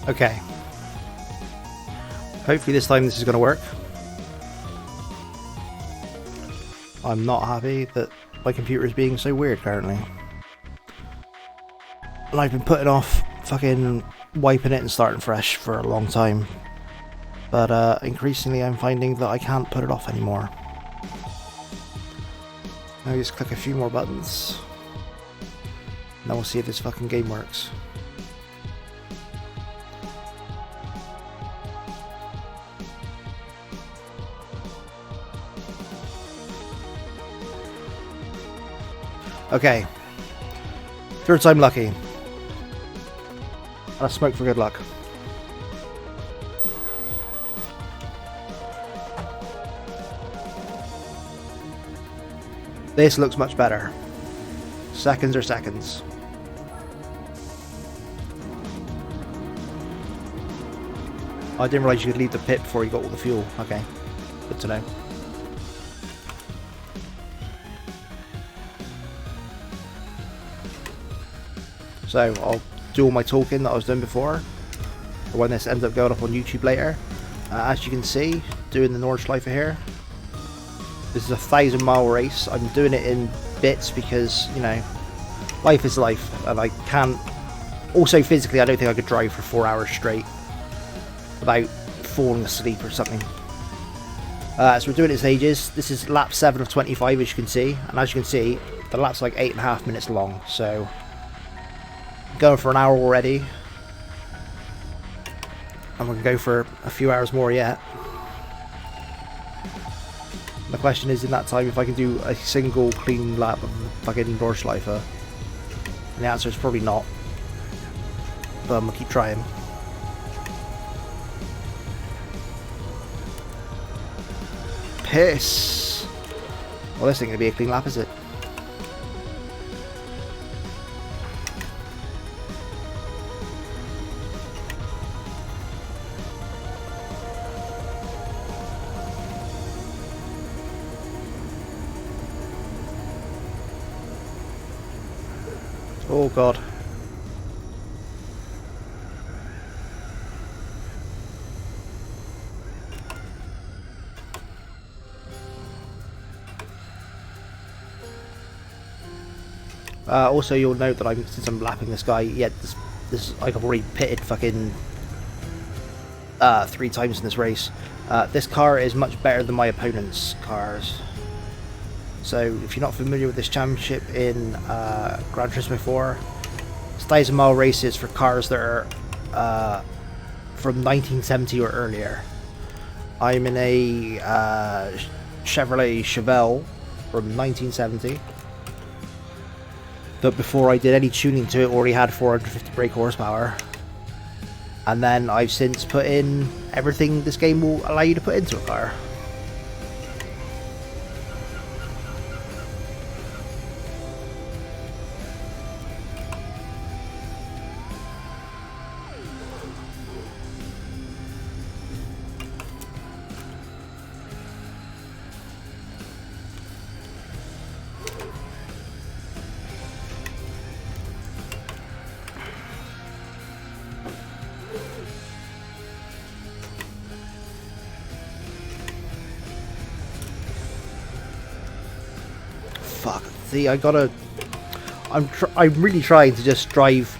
Okay. Hopefully this time this is going to work. I'm not happy that my computer is being so weird currently. And I've been putting off fucking wiping it and starting fresh for a long time. But increasingly I'm finding that I can't put it off anymore. Now just click a few more buttons. Now we'll see if this fucking game works. Okay. Third time lucky. And a smoke for good luck. This looks much better. Seconds are seconds. I didn't realise you could leave the pit before you got all the fuel. Okay. Good to know. So I'll do all my talking that I was doing before when this ends up going up on YouTube later. As you can see, doing the Nordschleife here. This is a 1,000-mile race. I'm doing it in bits because, you know, life is life, and I can't. Also, physically, I don't think I could drive for 4 hours straight without falling asleep or something. So we're doing it in stages. This is lap 7 of 25, as you can see, and as you can see, the lap's like 8.5 minutes long. So going for an hour already, and we're gonna go for a few hours more yet. The question is, in that time, if I can do a single clean lap of fucking Nordschleife. And the answer is probably not. But I'm gonna keep trying. Piss! Well, this ain't gonna be a clean lap, is it? Oh god. Also, you'll note that since I'm lapping this guy, this like I've already pitted fucking 3 times in this race. This car is much better than my opponent's cars. So, if you're not familiar with this championship in Gran Turismo 4, it's 1,000-mile races for cars that are from 1970 or earlier. I'm in a Chevrolet Chevelle from 1970. But before I did any tuning to it, already had 450 brake horsepower. And then I've since put in everything this game will allow you to put into a car. Fuck. See, I gotta. I'm really trying to just drive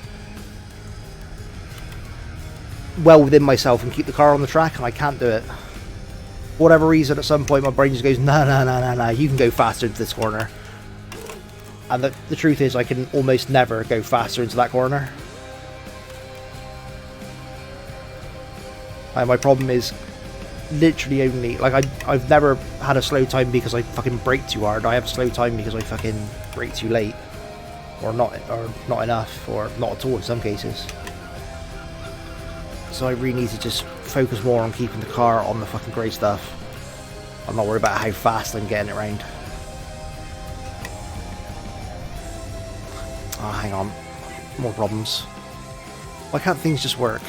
well within myself and keep the car on the track, and I can't do it. For whatever reason, at some point, my brain just goes, no, you can go faster into this corner. And the truth is, I can almost never go faster into that corner. And my problem is literally only, like, I've never had a slow time because I fucking brake too hard. I have a slow time because I fucking brake too late, or not enough, or not at all in some cases. So I really need to just focus more on keeping the car on the fucking grey stuff. I'm not worried about how fast I'm getting it round. Oh, hang on, more problems. Why can't things just work?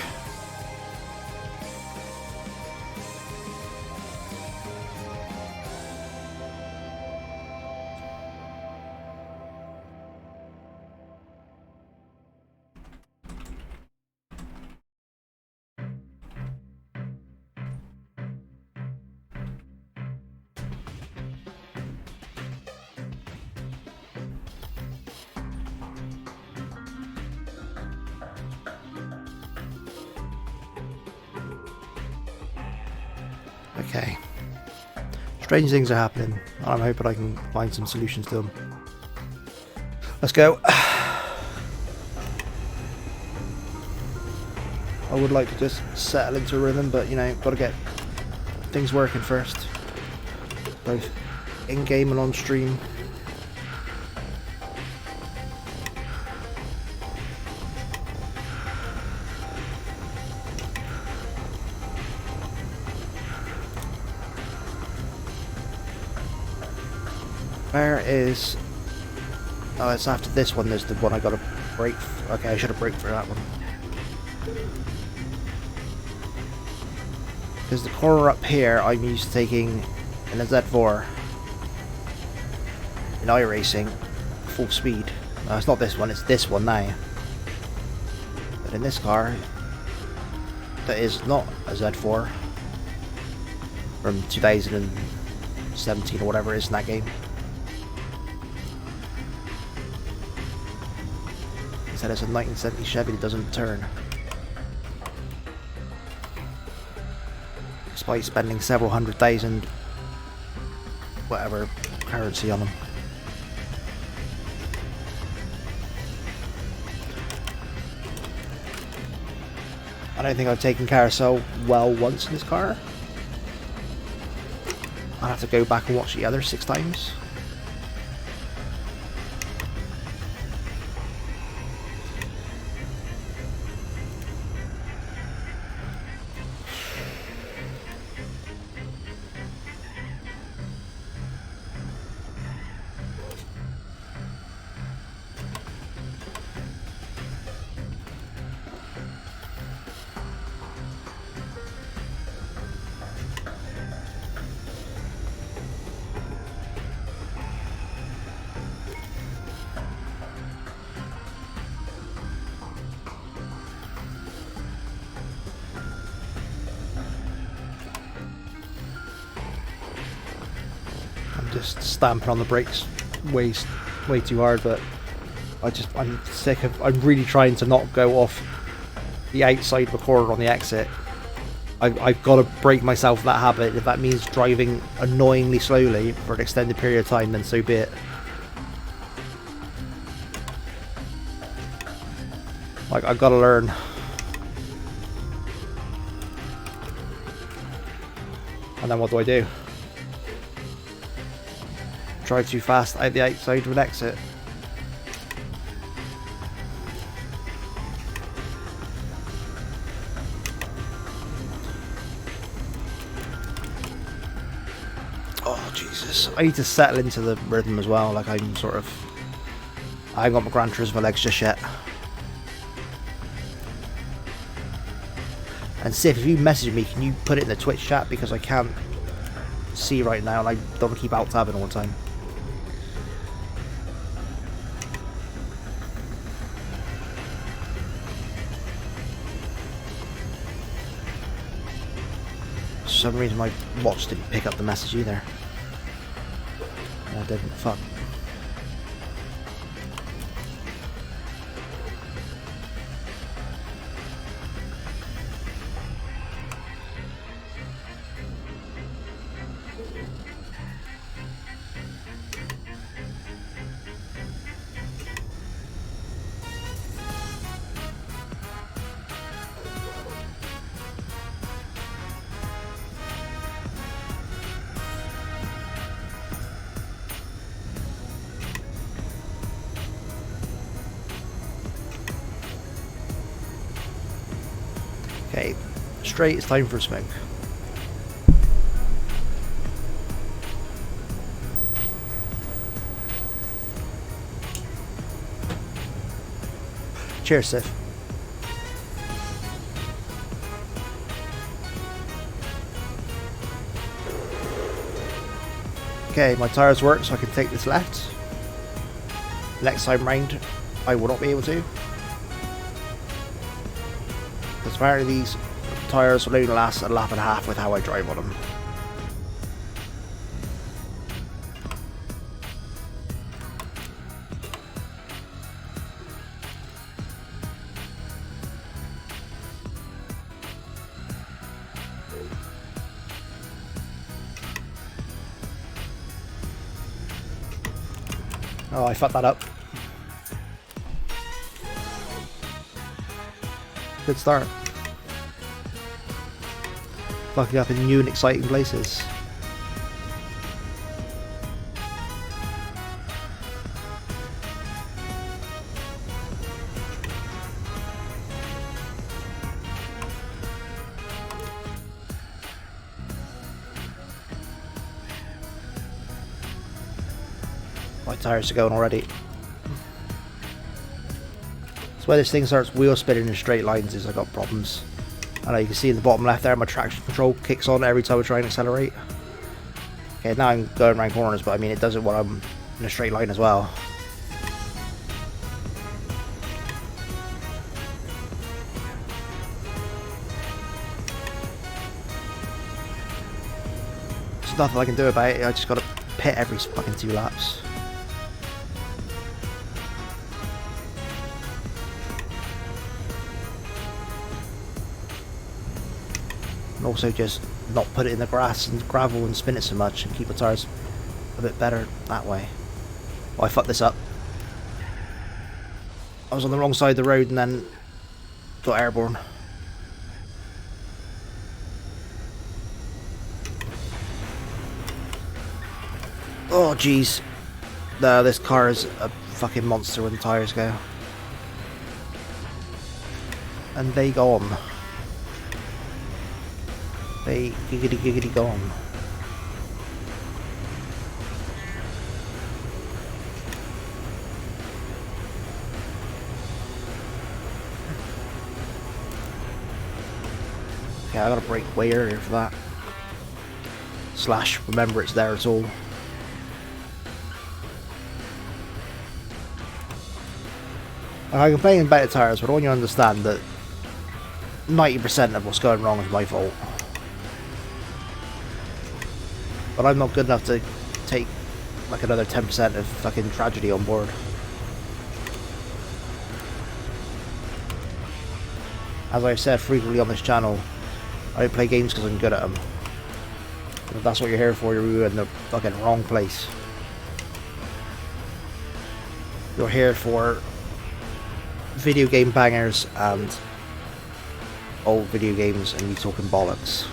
Okay. Strange things are happening. I'm hoping I can find some solutions to them. Let's go. I would like to just settle into a rhythm, but you know, gotta get things working first. Both in-game and on stream. Where is... Oh, it's after this one, there's the one I gotta break. Okay, I should have braked for that one. Because the corner up here, I'm used to taking in a Z4 in iRacing full speed. No, it's not this one, it's this one now. But in this car, that is not a Z4 from 2017 or whatever it is in that game. Instead, it's a 1970 Chevy that doesn't turn. Despite spending several $100,000 whatever currency on them. I don't think I've taken carousel well once in this car. I'll have to go back and watch the other 6 times. Just stamping on the brakes way too hard, but I'm sick of... I'm really trying to not go off the outside of a corner on the exit. I've got to break myself of that habit. If that means driving annoyingly slowly for an extended period of time, then so be it. Like, I've got to learn. And then what do? Drive too fast out the outside of an exit. Oh Jesus! I need to settle into the rhythm as well. Like, I'm sort of... I haven't got my Gran Turismo legs just yet. And Sif, if you message me, can you put it in the Twitch chat, because I can't see right now and I don't want to keep alt-tabbing all the time. For some reason my watch didn't pick up the message either. I didn't. Fuck. Okay, straight, it's time for a smoke. Cheers, Sif. Okay, my tyres work, so I can take this left. Next time round, I will not be able to. Because apparently these tyres will only last a lap and a half with how I drive on them. Oh, I fucked that up. Good start. Fucking up in new and exciting places. My tires are going already. That's why this thing starts wheel spinning in straight lines is I got problems. I know you can see in the bottom left there my traction control kicks on every time I try and accelerate. Okay, now I'm going around corners, but I mean it does it when I'm in a straight line as well. There's nothing I can do about it, I just gotta pit every fucking 2 laps. And also just not put it in the grass and gravel and spin it so much and keep the tyres a bit better that way. Oh, I fucked this up. I was on the wrong side of the road and then got airborne. Oh jeez. No, this car is a fucking monster when the tyres go. And they go on. They giggity gone. Okay, I gotta brake way earlier for that. Slash, remember it's there at all. I complain about the tyres, but I want you to understand that 90% of what's going wrong is my fault. But I'm not good enough to take like another 10% of fucking tragedy on board. As I've said frequently on this channel, I don't play games because I'm good at them. If that's what you're here for, you're in the fucking wrong place. You're here for video game bangers and old video games and you talking bollocks.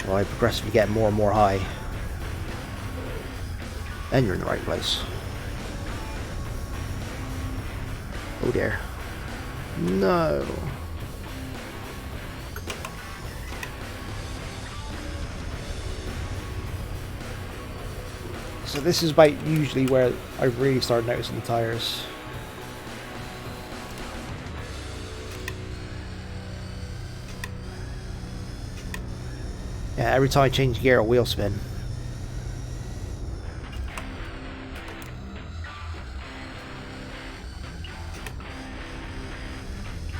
Well, I progressively get more and more high. Then you're in the right place. Oh dear. No. So this is about usually where I really start noticing the tyres. Yeah, every time I change gear, a wheel spin.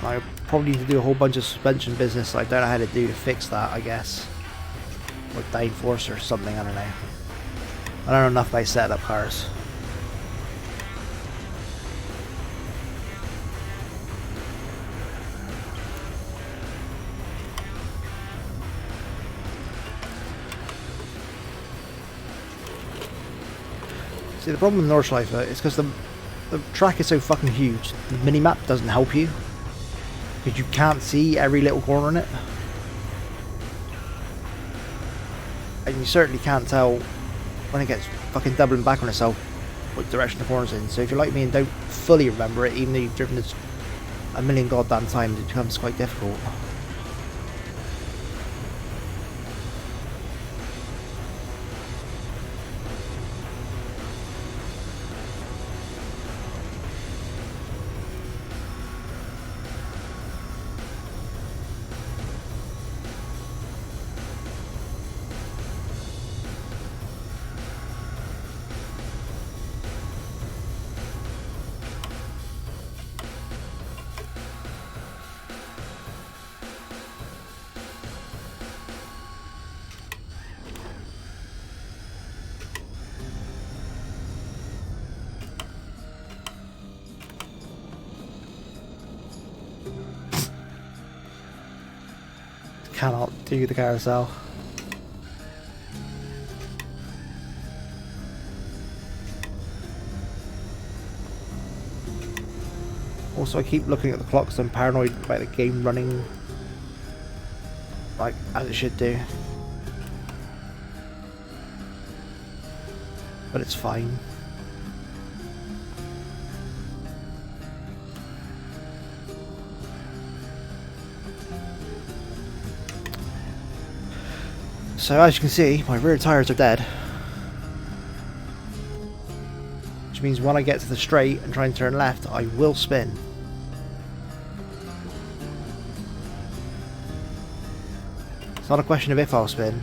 I probably need to do a whole bunch of suspension business I don't know how to do to fix that, I guess. Or downforce or something, I don't know. I don't know enough about setting up cars. See, the problem with Nordschleife is because the track is so fucking huge, the minimap doesn't help you. Because you can't see every little corner in it. And you certainly can't tell when it gets fucking doubling back on itself what direction the corner's in. So if you're like me and don't fully remember it, even though you've driven this a million goddamn times, it becomes quite difficult. Cannot do the carousel. Also, I keep looking at the clock because I'm paranoid about the game running like as it should do. But it's fine. So as you can see, my rear tyres are dead. Which means when I get to the straight and try and turn left, I will spin. It's not a question of if I'll spin.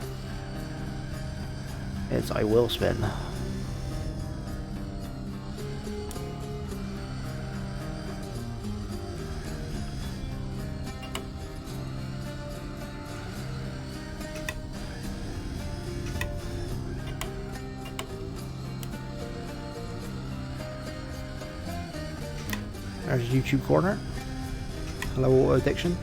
It's I will spin. There's a YouTube corner. Hello, auto addiction.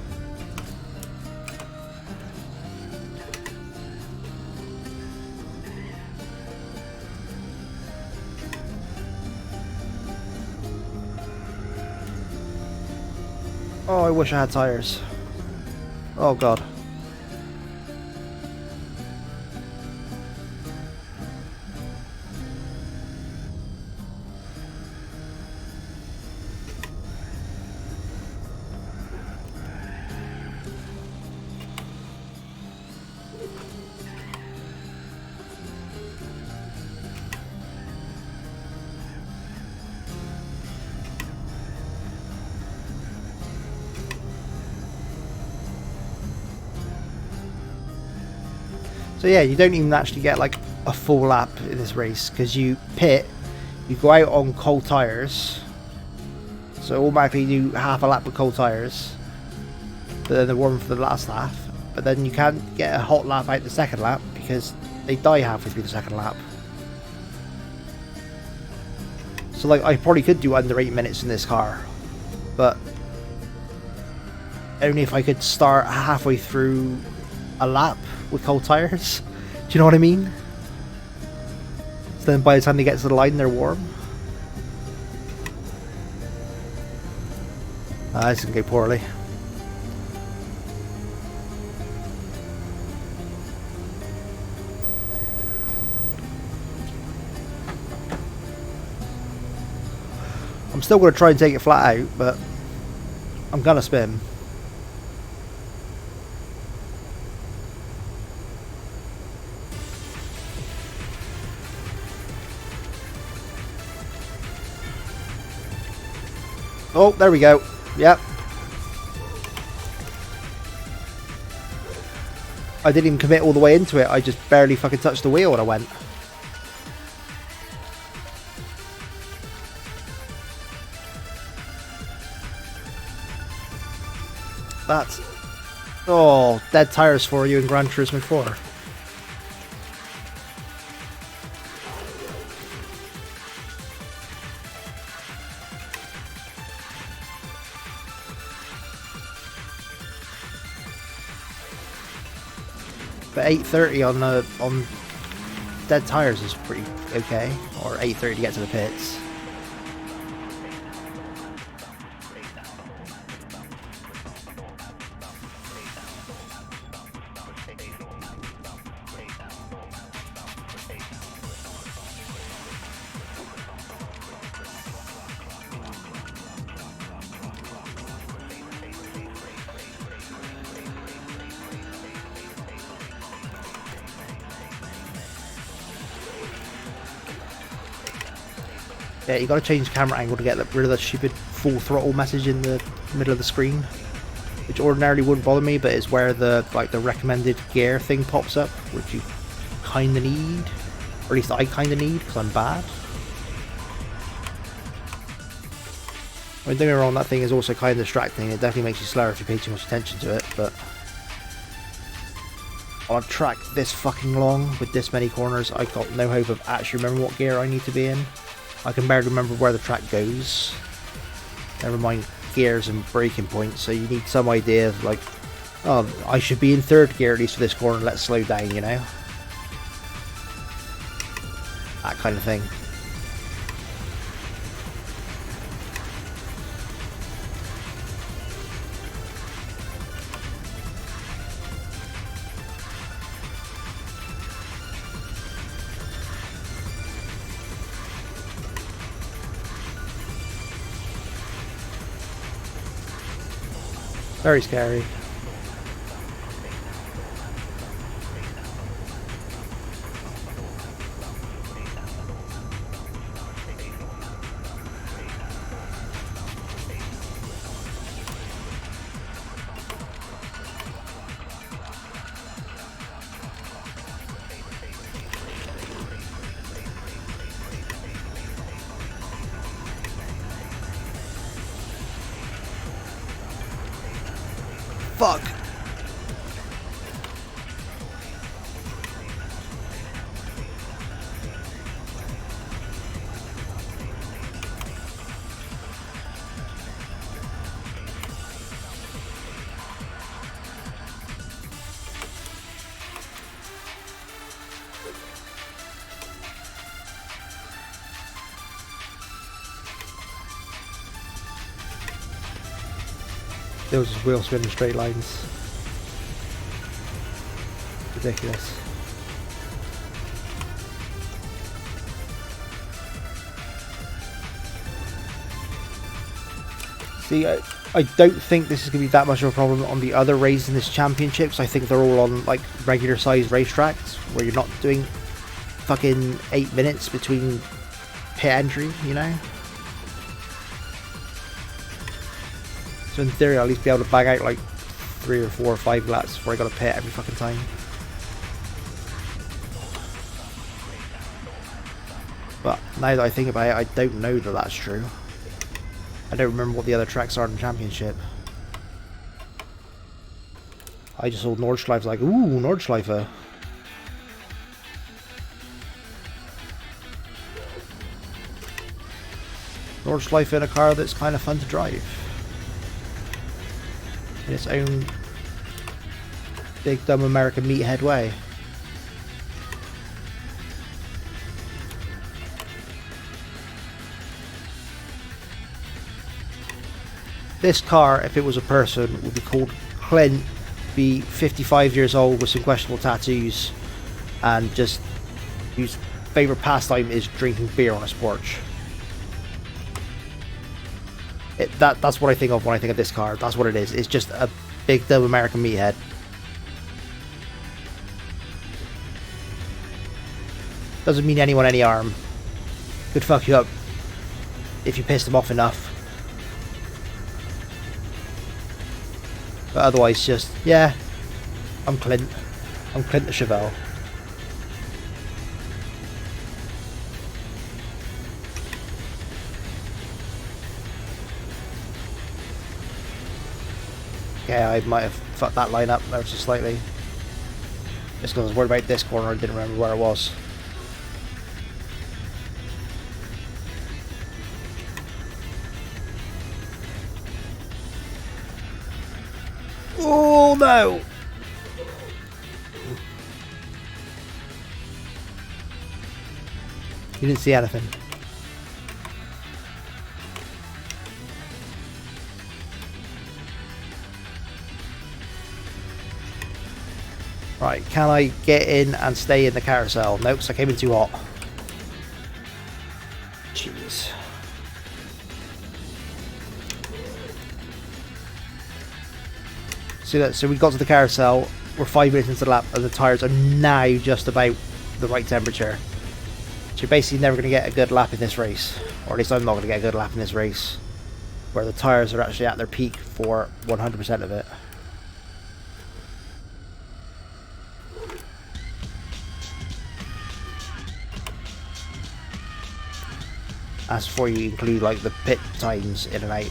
Oh, I wish I had tires. Oh god. So yeah, you don't even actually get like a full lap in this race because you pit, you go out on cold tires, so automatically you do half a lap with cold tires, but then they're warm for the last half. But then you can't get a hot lap out the second lap because they die halfway through the second lap. So like I probably could do under 8 minutes in this car, but only if I could start halfway through a lap with cold tires. Do you know what I mean? So then by the time they get to the line, they're warm. This can go poorly. I'm still going to try and take it flat out, but I'm going to spin. Oh, there we go. Yep. I didn't even commit all the way into it. I just barely fucking touched the wheel when I went. That's... Oh, dead tires for you in Gran Turismo 4. But 8:30 on dead tires is pretty okay, or 8:30 to get to the pits. Yeah, you got to change the camera angle to get rid of the stupid full throttle message in the middle of the screen, which ordinarily wouldn't bother me, but it's where the the recommended gear thing pops up, which you kind of need, or at least I kind of need because I'm bad. I mean, don't get me wrong, that thing is also kind of distracting. It definitely makes you slower if you pay too much attention to it, but on a track this fucking long with this many corners, I got no hope of actually remembering what gear I need to be in. I can barely remember where the track goes. Never mind gears and braking points, so you need some idea of like, oh, I should be in third gear at least for this corner, let's slow down, you know? That kind of thing. Very scary. Fuck. Those wheel spinning straight lines. Ridiculous. See, I don't think this is going to be that much of a problem on the other races in this championship, because I think they're all on like regular sized racetracks where you're not doing fucking 8 minutes between pit entry, you know? So in theory, I'll at least be able to bag out like 3 or 4 or 5 laps before I got to pit every fucking time. But now that I think about it, I don't know that that's true. I don't remember what the other tracks are in the championship. I just saw Nordschleife like, ooh, Nordschleife. Nordschleife in a car that's kind of fun to drive. In its own big dumb American meathead way. This car, if it was a person, would be called Clint, be 55 years old with some questionable tattoos, and just whose favourite pastime is drinking beer on his porch. That's what I think of when I think of this car. That's what it is. It's just a big dumb American meathead. Doesn't mean anyone any harm. Could fuck you up if you pissed him off enough. But otherwise, just, yeah, I'm Clint. I'm Clint the Chevelle. Okay, I might have fucked that line up ever so slightly. Just because I was worried about this corner and didn't remember where it was. Oh no! You didn't see anything. Right, can I get in and stay in the carousel? Nope, because I came in too hot. Jeez. See that? So we got to the carousel, we're 5 minutes into the lap, and the tyres are now just about the right temperature. So you're basically never going to get a good lap in this race. Or at least I'm not going to get a good lap in this race. Where the tyres are actually at their peak for 100% of it. That's before you include like the pit times in and out.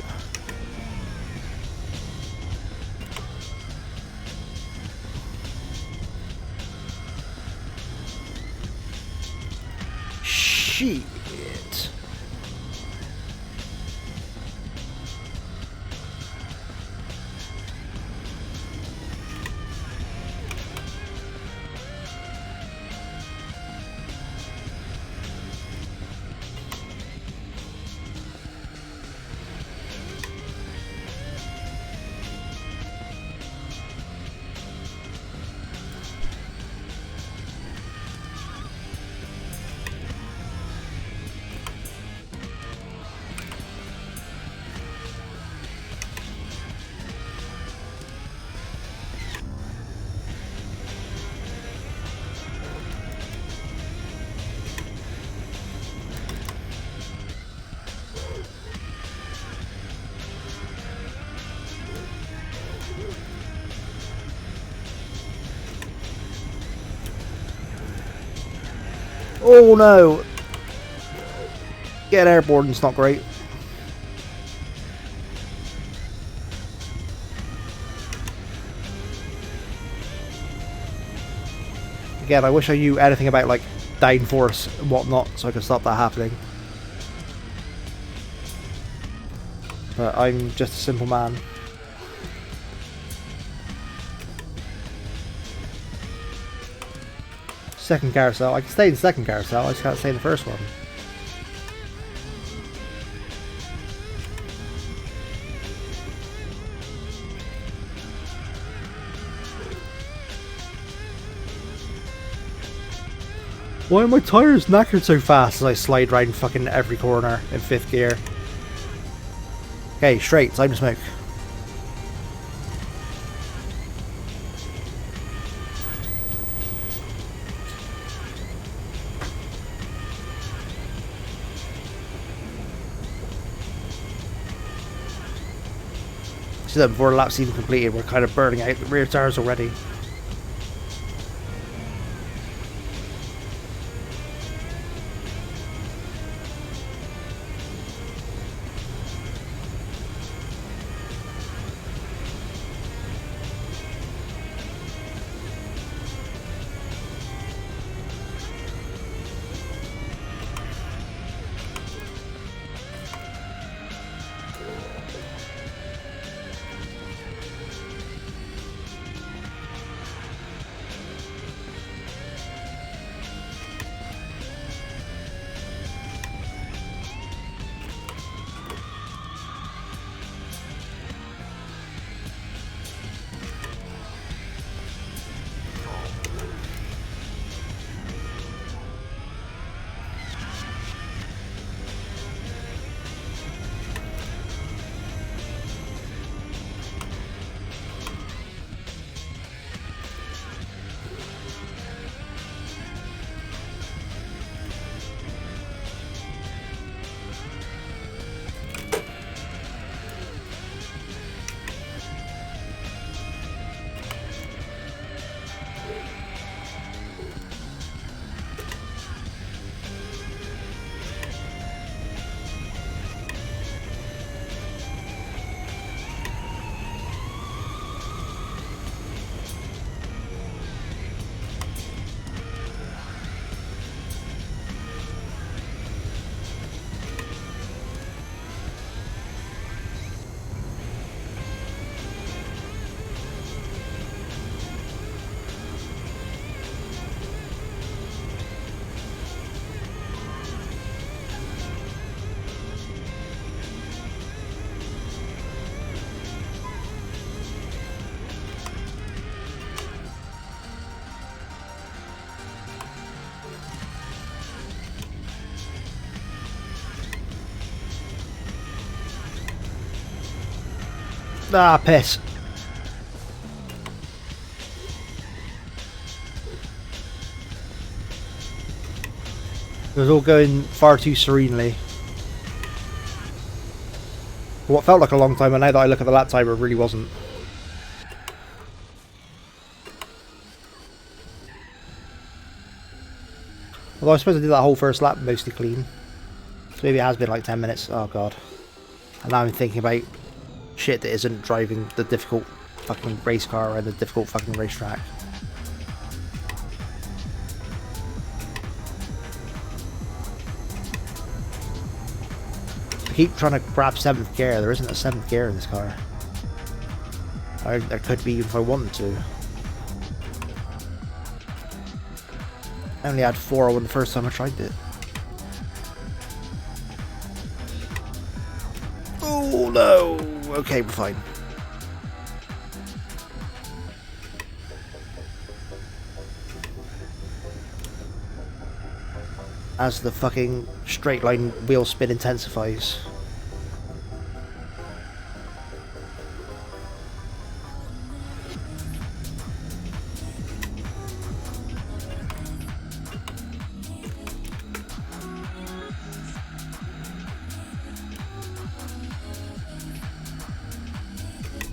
Shit. Oh no! Getting airborne is not great. Again, I wish I knew anything about like downforce and whatnot so I could stop that happening. But I'm just a simple man. Second carousel. I can stay in the second carousel, I just can't stay in the first one. Why are my tyres knackered so fast as I slide round fucking every corner in 5th gear? Okay, straight, time to smoke. See that before the lap's even completed, we're kind of burning out the rear tires already. Ah, piss. It was all going far too serenely. What felt like a long time, and now that I look at the lap timer, it really wasn't. Although I suppose I did that whole first lap mostly clean. So maybe it has been like 10 minutes. Oh god. And now I'm thinking about shit that isn't driving the difficult fucking race car and the difficult fucking racetrack. I keep trying to grab 7th gear. There isn't a 7th gear in this car. There could be if I wanted to. I only had 4 when the first time I tried it. Oh no! Okay, we're fine. As the fucking straight line wheel spin intensifies.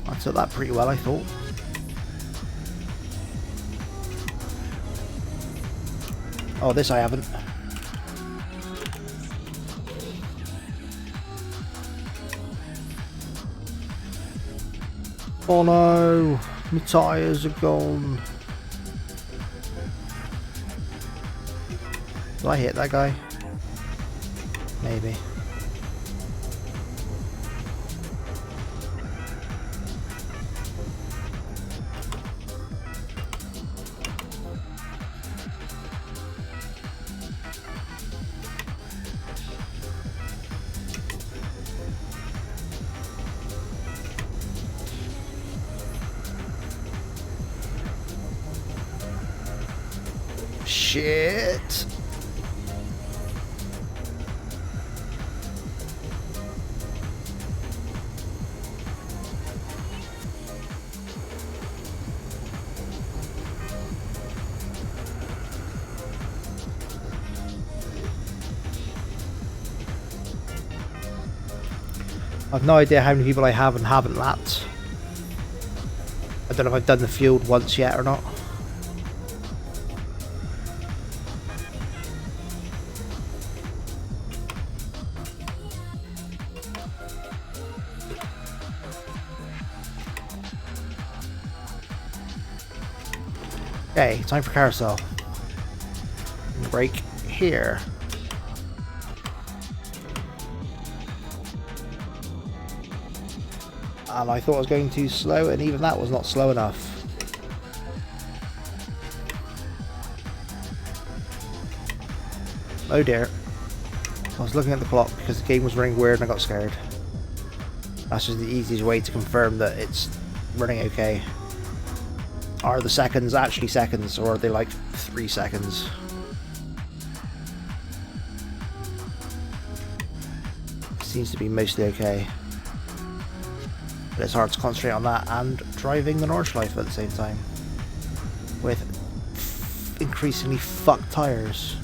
I took that pretty well, I thought. Oh, this I haven't. Oh no, my tyres are gone. Did I hit that guy? Maybe. Shit. I've no idea how many people I have and haven't lapped. I don't know if I've done the field once yet or not. Okay, time for carousel. Brake here. And I thought I was going too slow, and even that was not slow enough. Oh dear. I was looking at the clock because the game was running weird and I got scared. That's just the easiest way to confirm that it's running okay. Are the seconds actually seconds, or are they like 3 seconds? Seems to be mostly okay. But it's hard to concentrate on that and driving the Nordschleife at the same time. With increasingly fucked tyres.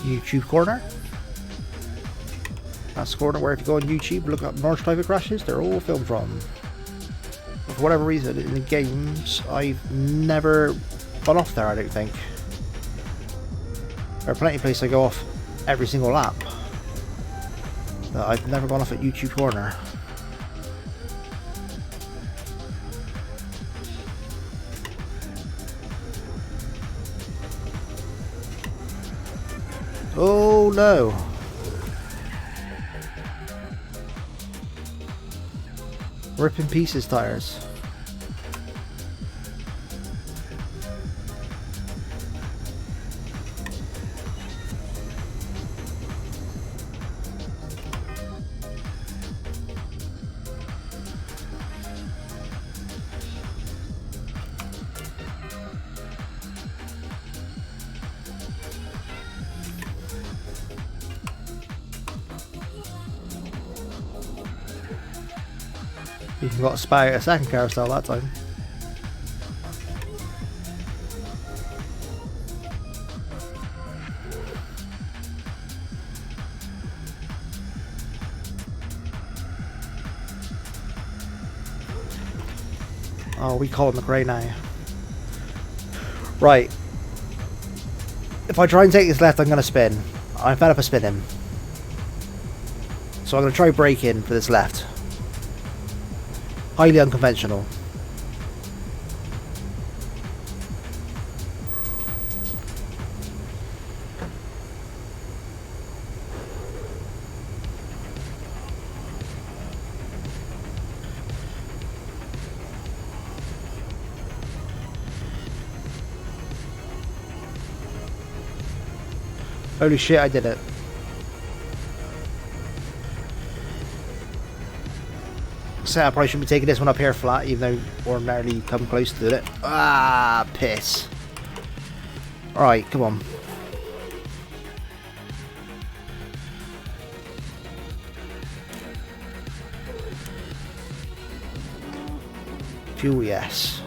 YouTube corner. That's the corner where if you go on YouTube, look up Nordschleife crashes, they're all filmed from. But for whatever reason, in the games, I've never gone off there, I don't think. There are plenty of places I go off every single lap. But I've never gone off at YouTube corner. Oh no! Rip in pieces tires. You got to spy a second carousel that time. Oh, we call him the grey now. Right. If I try and take this left, I'm going to spin. I'm fed up of spinning. So I'm going to try braking for this left. Highly unconventional. Holy shit, I did it. So I probably shouldn't be taking this one up here flat, even though ordinarily come close to it. Ah, piss. Alright, come on. Fuel, yes.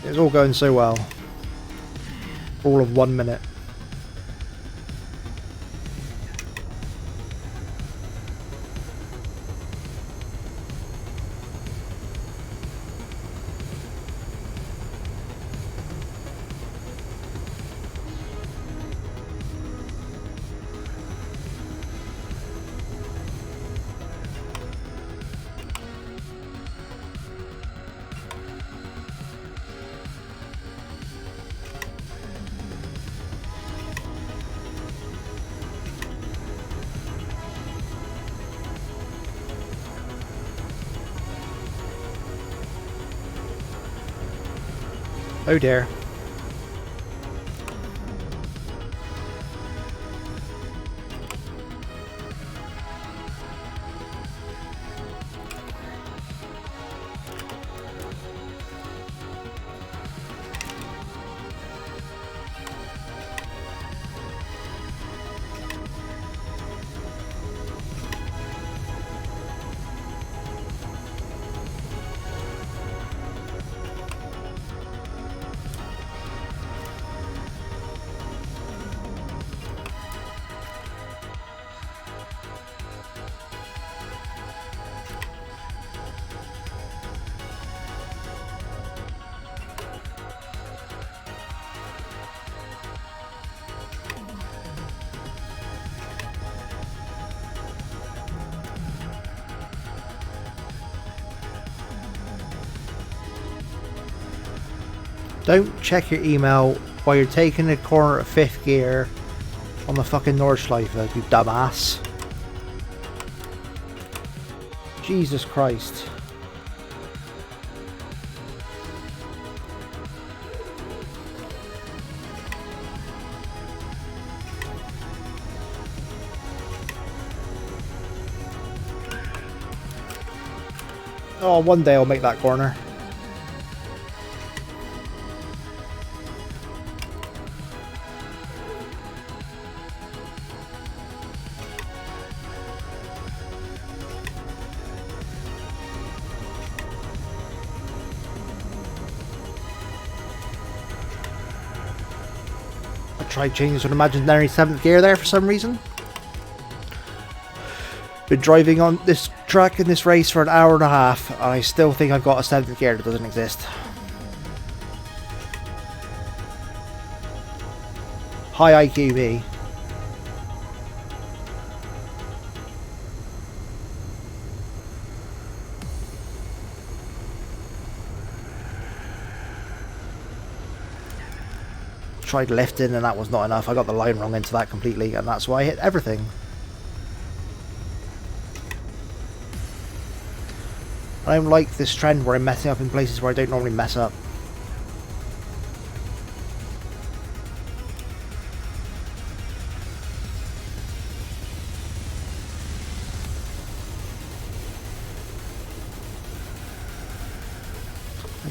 It's all going so well. All of 1 minute. Oh dear. Don't check your email while you're taking a corner at 5th gear on the fucking Nordschleife, you dumbass. Jesus Christ. Oh, one day I'll make that corner. Tried changing to an imaginary 7th gear there for some reason. Been driving on this track in this race for an hour and a half and I still think I've got a 7th gear that doesn't exist. High IQB. Tried lifting and that was not enough. I got the line wrong into that completely and that's why I hit everything. I don't like this trend where I'm messing up in places where I don't normally mess up.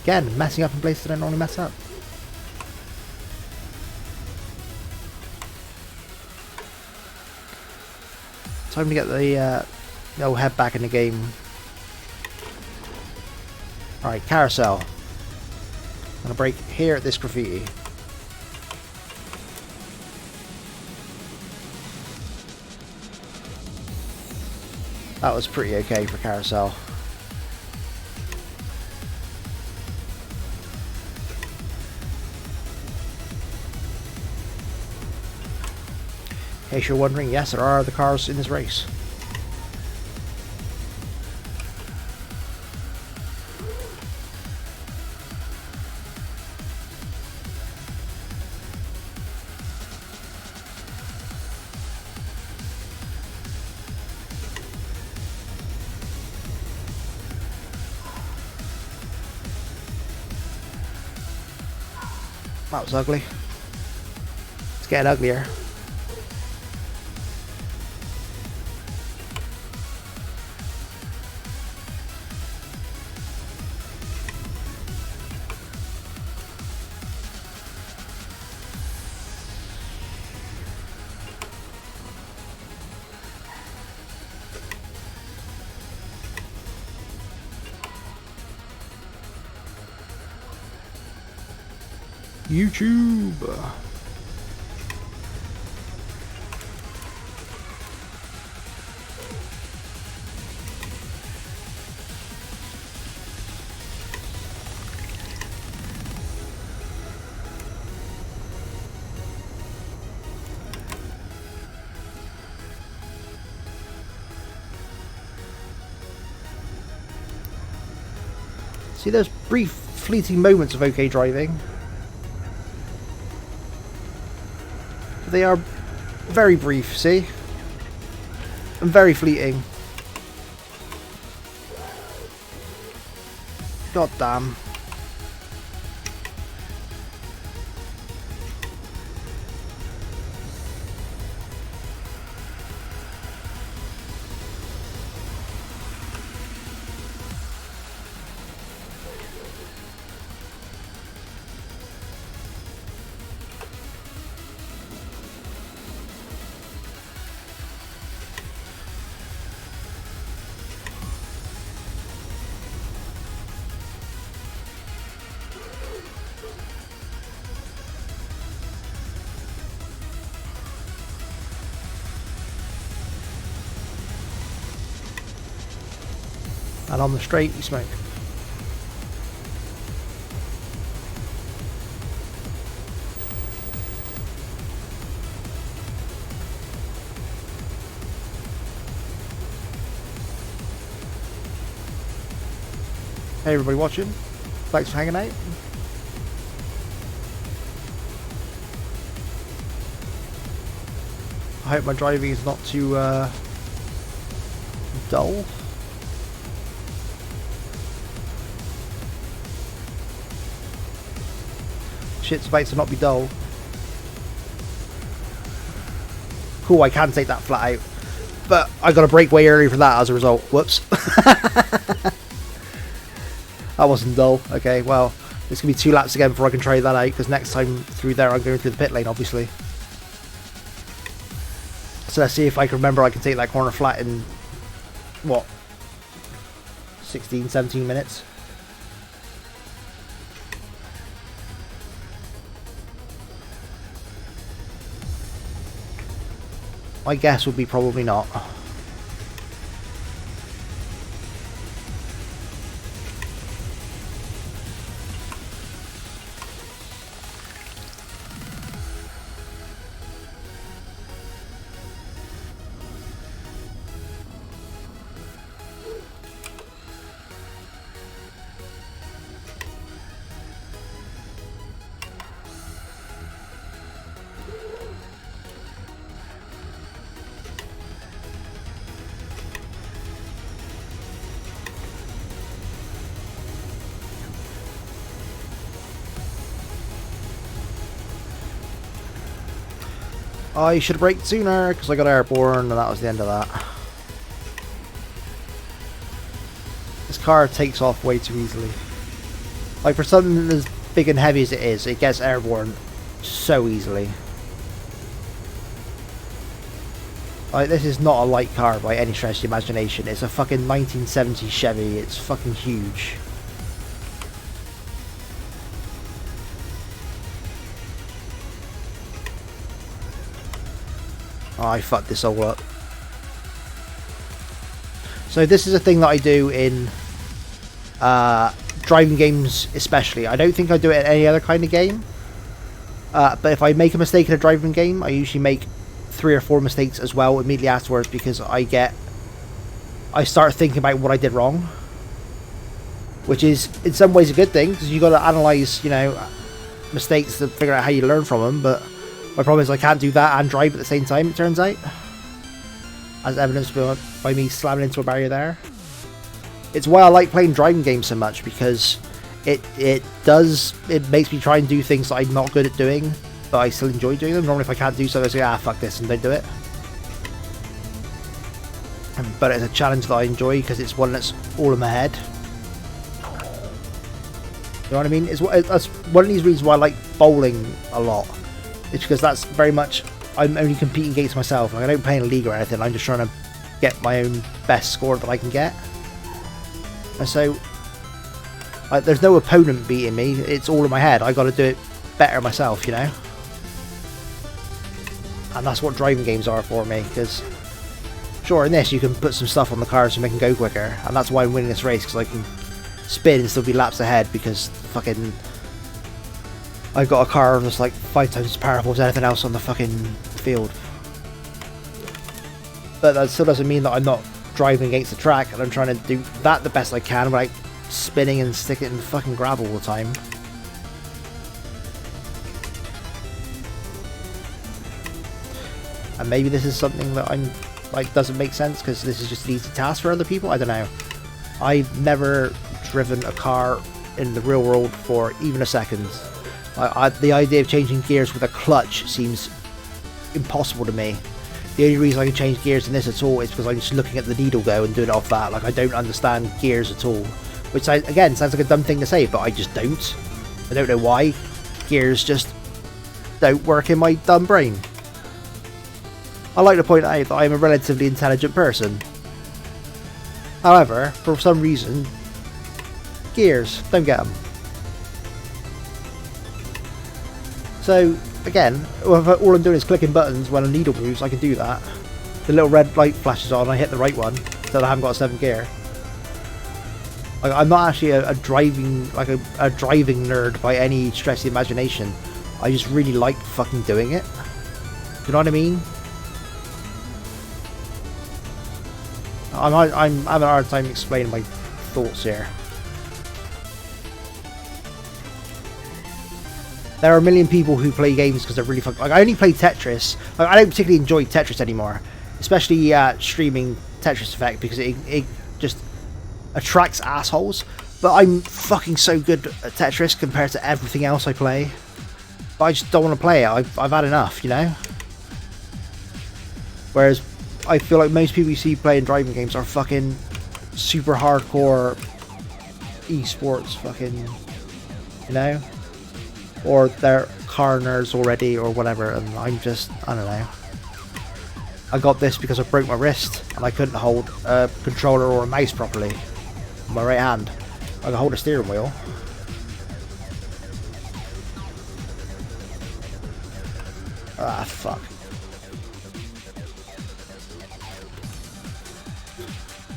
Again, messing up in places I don't normally mess up. Time to get the old head back in the game. Alright, carousel. I'm gonna brake here at this graffiti. That was pretty okay for carousel. In case you're wondering, yes, there are other cars in this race. That was ugly. It's getting uglier. YouTube. See those brief fleeting moments of okay driving? They are very brief, see? And very fleeting. God damn. And on the straight, you smoke. Hey everybody watching, thanks for hanging out. I hope my driving is not too dull. Shit's about to not be dull. Cool, I can take that flat out. But I got to brake way early for that as a result. Whoops. That wasn't dull. Okay, well, it's going to be 2 laps again before I can try that out, because next time through there I'm going through the pit lane, obviously. So let's see if I can remember I can take that corner flat in, what, 16, 17 minutes. My guess would be probably not. I should have braked sooner because I got airborne and that was the end of that. This car takes off way too easily. Like, for something as big and heavy as it is, it gets airborne so easily. Like, this is not a light car by any stretch of the imagination. It's a fucking 1970s Chevy. It's fucking huge. Oh, I fucked this all up. So this is a thing that I do in driving games especially. I don't think I do it in any other kind of game. But if I make a mistake in a driving game, I usually make 3 or 4 mistakes as well immediately afterwards, because I start thinking about what I did wrong. Which is in some ways a good thing, because you got to analyse, you know, mistakes to figure out how you learn from them. But my problem is I can't do that and drive at the same time, it turns out. As evidenced by me slamming into a barrier there. It's why I like playing driving games so much, because it makes me try and do things that I'm not good at doing, but I still enjoy doing them. Normally if I can't do something, I say, ah, fuck this, and don't do it. But it's a challenge that I enjoy, because it's one that's all in my head. You know what I mean? That's one of these reasons why I like bowling a lot. It's because that's very much, I'm only competing against myself. Like, I don't play in a league or anything. I'm just trying to get my own best score that I can get. And so, like, there's no opponent beating me. It's all in my head. I got to do it better myself, you know. And that's what driving games are for me. Because, sure, in this you can put some stuff on the cars to make them go quicker, and that's why I'm winning this race, because I can spin and still be laps ahead, because fucking I've got a car that's like 5 times as powerful as anything else on the fucking field. But that still doesn't mean that I'm not driving against the track, and I'm trying to do that the best I can, like spinning and sticking in the fucking gravel all the time. And maybe this is something that I'm like doesn't make sense, because this is just an easy task for other people. I don't know. I've never driven a car in the real world for even a second. The idea of changing gears with a clutch seems impossible to me. The only reason I can change gears in this at all is because I'm just looking at the needle go and doing it off that. Like, I don't understand gears at all. Which, again, sounds like a dumb thing to say, but I just don't. I don't know why. Gears just don't work in my dumb brain. I like to point out that I'm a relatively intelligent person. However, for some reason, gears, don't get them. So, again, all I'm doing is clicking buttons when a needle moves. I can do that. The little red light flashes on, I hit the right one, so I haven't got a 7th gear. Like, I'm not actually a driving nerd by any stretch of the imagination. I just really like fucking doing it. Do you know what I mean? I'm having a hard time explaining my thoughts here. There are a million people who play games because they're really fun. Like, I only play Tetris. Like, I don't particularly enjoy Tetris anymore, especially streaming Tetris Effect, because it just attracts assholes. But I'm fucking so good at Tetris compared to everything else I play. But I just don't want to play it. I've had enough, you know. Whereas I feel like most people you see playing driving games are fucking super hardcore esports, fucking, you know. Or they're car nerds already, or whatever, and I'm just, I don't know. I got this because I broke my wrist, and I couldn't hold a controller or a mouse properly on my right hand. I could hold a steering wheel. Ah, fuck.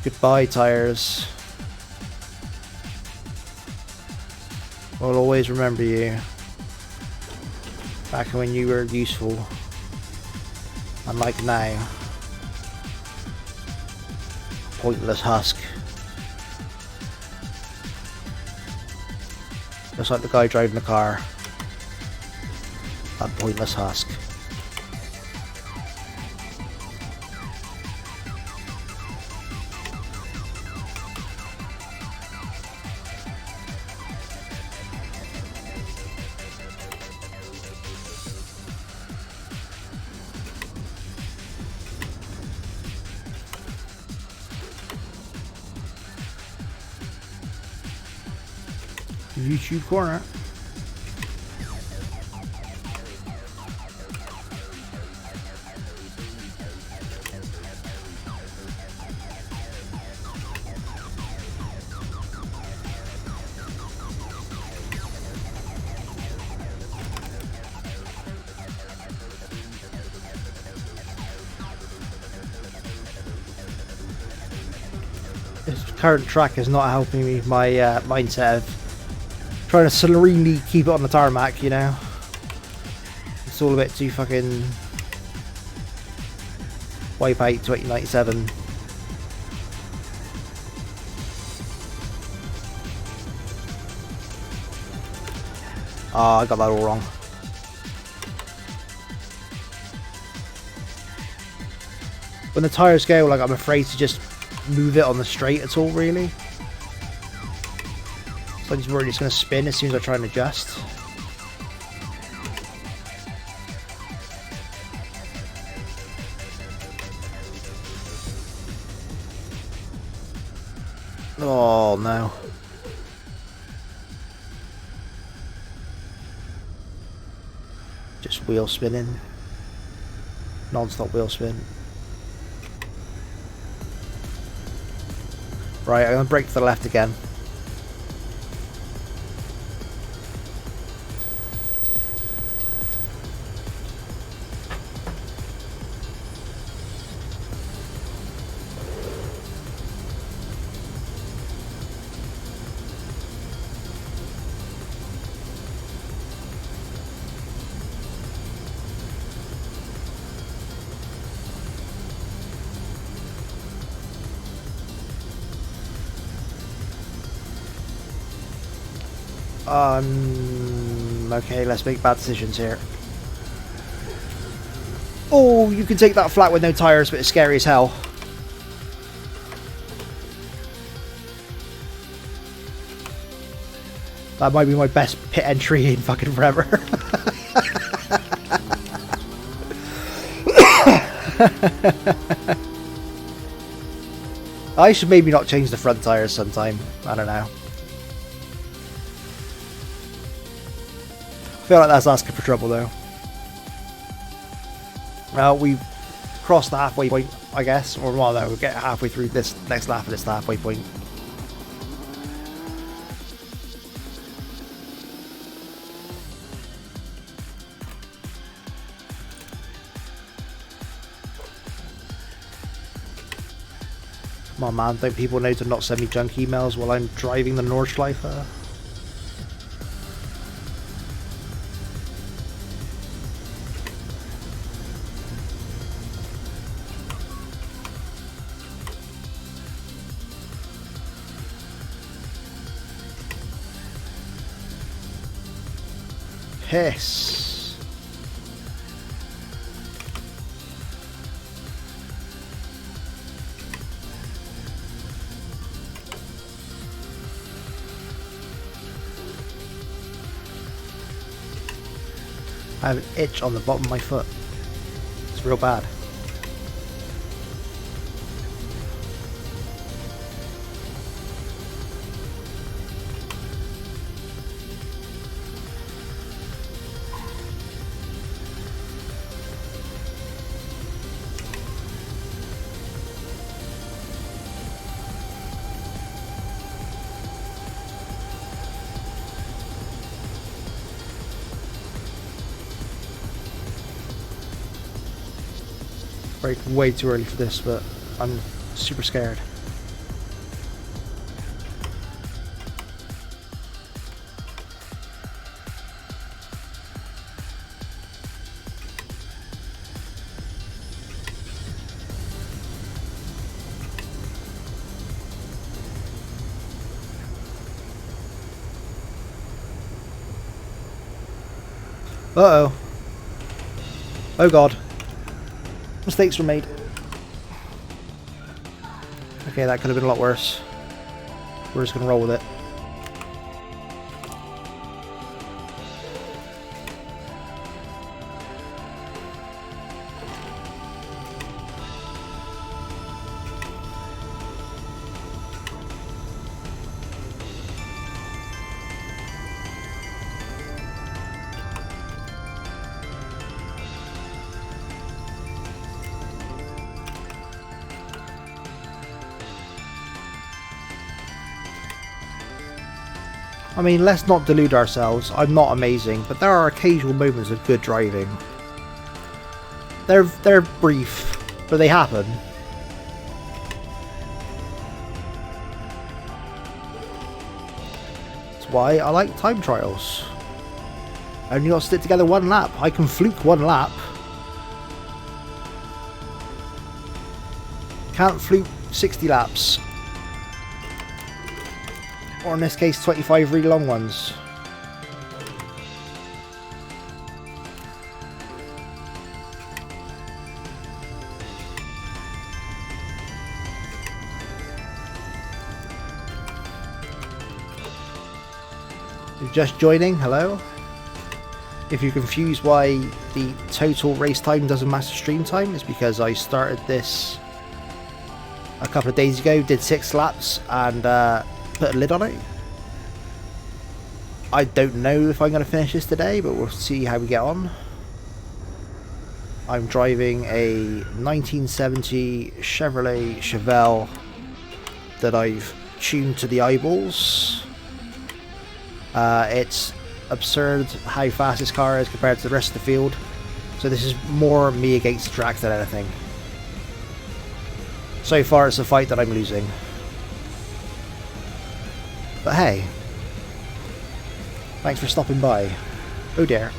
Goodbye, tires. I'll always remember you. Back when you were useful, unlike now. Pointless husk. Just like the guy driving the car. That pointless husk. YouTube corner. This current track is not helping me. My mindset of trying to serenely keep it on the tarmac, you know. It's all a bit too fucking Wipeout 2097. Ah, I got that all wrong. When the tires go, like, I'm afraid to just move it on the straight at all, really. So I'm just worried it's going to spin as soon as I try and adjust. Oh no. Just wheel spinning. Non-stop wheel spin. Right, I'm going to brake to the left again. Okay, let's make bad decisions here. Oh, you can take that flat with no tires, but it's scary as hell. That might be my best pit entry in fucking forever. I should maybe not change the front tires sometime. I don't know. I feel like that's asking for trouble though. Well, we crossed the halfway point, I guess. Or well, no, we'll get halfway through this next lap and it's the halfway point. Come on, man, don't people know to not send me junk emails while I'm driving the Nordschleife? Piss. I have an itch on the bottom of my foot. It's real bad. Way too early for this, but I'm super scared. Uh-oh. Oh god. Mistakes were made. Okay, that could have been a lot worse. We're just gonna roll with it. I mean, let's not delude ourselves. I'm not amazing, but there are occasional moments of good driving. They're brief, but they happen. That's why I like time trials. I only got to stick together one lap. I can fluke one lap. Can't fluke 60 laps. Or in this case, 25 really long ones. You're just joining, hello? If you're confused why the total race time doesn't match the stream time, it's because I started this a couple of days ago, did 6 laps and put a lid on it. I don't know if I'm going to finish this today, but we'll see how we get on. I'm driving a 1970 Chevrolet Chevelle that I've tuned to the eyeballs. It's absurd how fast this car is compared to the rest of the field. So this is more me against the track than anything. So far it's a fight that I'm losing. But hey, thanks for stopping by. Oh dear.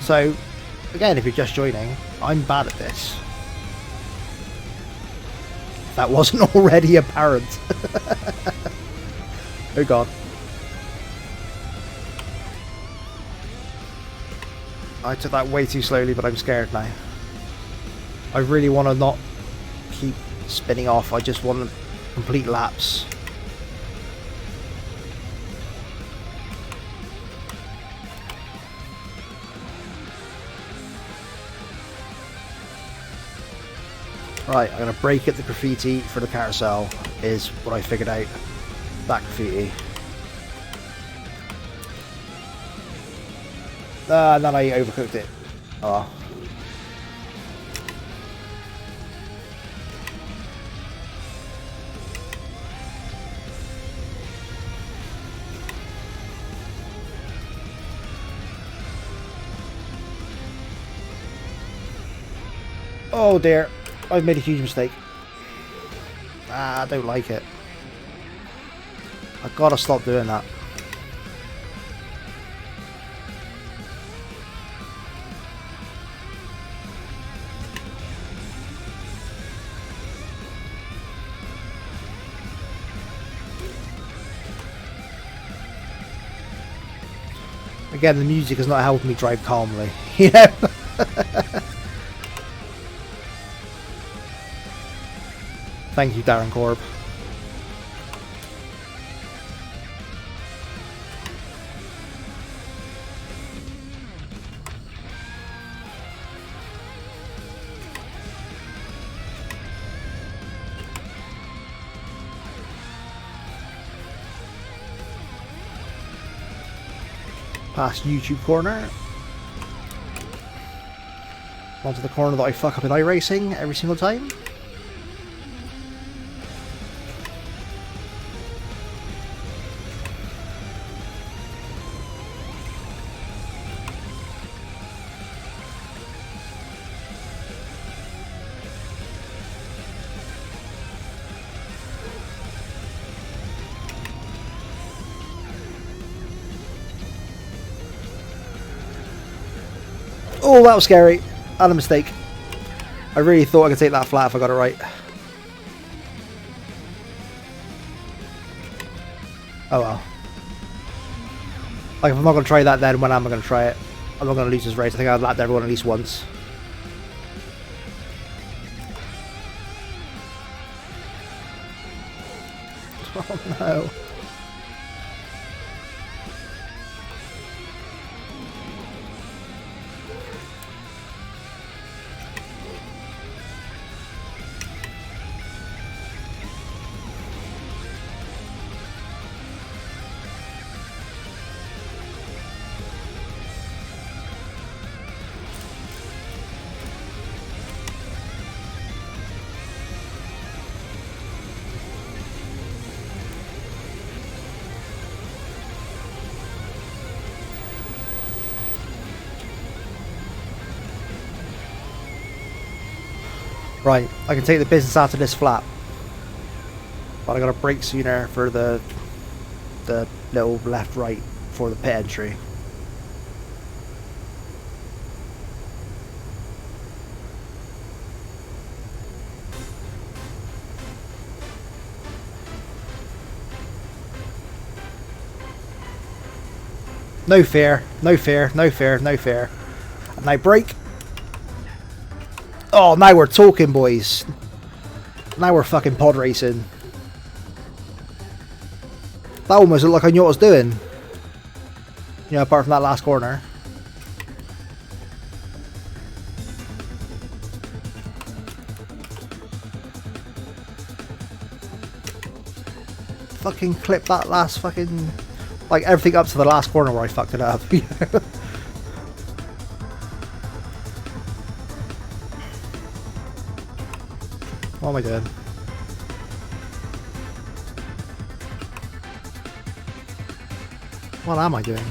So, again, if you're just joining, I'm bad at this. That wasn't already apparent. Oh god. I took that way too slowly, but I'm scared now. I really want to not keep spinning off. I just want to complete laps. Right, I'm going to break at the graffiti for the carousel, is what I figured out. That graffiti. And then I overcooked it. Oh. Oh dear. I've made a huge mistake. I don't like it. I've got to stop doing that. Again, the music has not helped me drive calmly, you know? Thank you, Darren Korb. Past YouTube corner. Onto the corner that I fuck up in iRacing every single time. Oh, that was scary. I had a mistake. I really thought I could take that flat if I got it right. Oh well. Like, if I'm not going to try that, then when am I going to try it? I'm not going to lose this race. I think I've lapped everyone at least once. Oh no. Right, I can take the business out of this flat. But I got to brake sooner for the little left right for the pit entry. No fear, no fear, no fear, no fear. And now brake. Oh, now we're talking, boys. Now we're fucking pod racing. That almost looked like I knew what I was doing. You know, apart from that last corner. Fucking clip that last fucking... Like everything up to the last corner where I fucked it up. What am I doing? What am I doing?